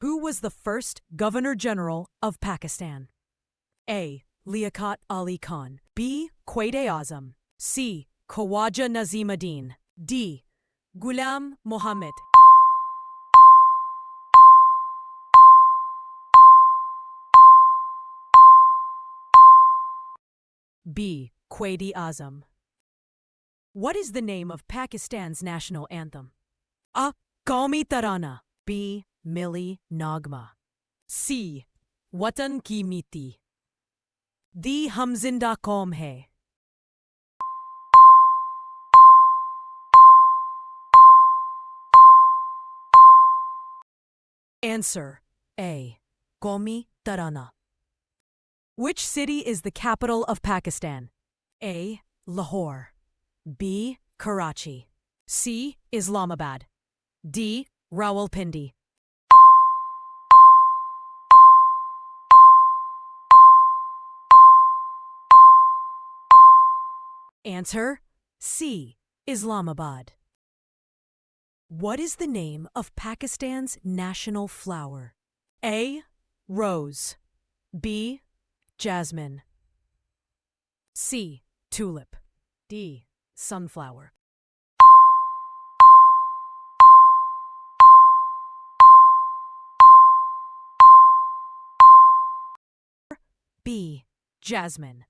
Who was the first Governor General of Pakistan? A. Liaquat Ali Khan. B. Quaid-e-Azam. C. Khawaja Nazimuddin. D. Ghulam Muhammad. B. Quaid-e-Azam. What is the name of Pakistan's national anthem? A. Qawmi Tarana. B. Milli Nagma. C. Watan Ki Miti. D. Hum Zinda Qaum Hai. Answer A. Qawmi Tarana. Which city is the capital of Pakistan? A. Lahore. B. Karachi. C. Islamabad. D. Rawalpindi. Answer C. Islamabad. What is the name of Pakistan's national flower? A. Rose. B. Jasmine. C. Tulip. D. Sunflower. B. Jasmine.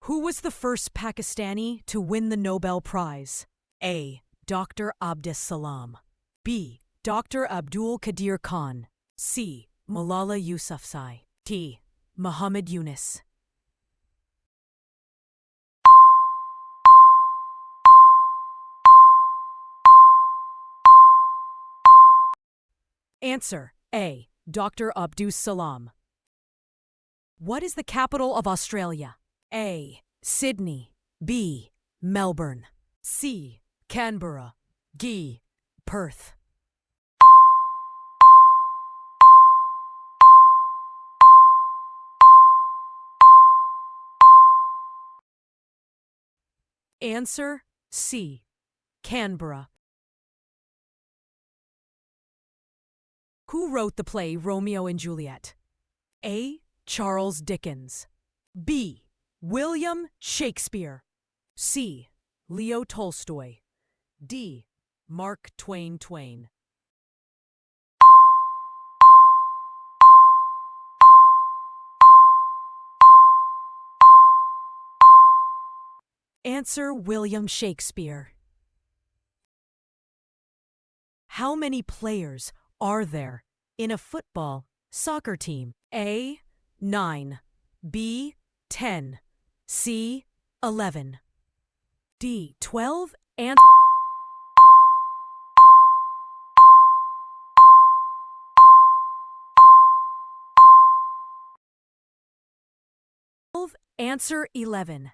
Who was the first Pakistani to win the Nobel Prize? A. Dr. Abdus Salam. B. Dr. Abdul Qadir Khan. C. Malala Yousafzai. D. Muhammad Yunus. Answer A. Dr. Abdus Salam. What is the capital of Australia? A. Sydney. B. Melbourne. C. Canberra. D. Perth. Answer C. Canberra. Who wrote the play Romeo and Juliet? A. Charles Dickens. B. William Shakespeare. C. Leo Tolstoy. D. Mark Twain. Answer William Shakespeare. How many players are there in a football soccer team? A. 9. B. 10. C. 11. D. 12. And answer 11.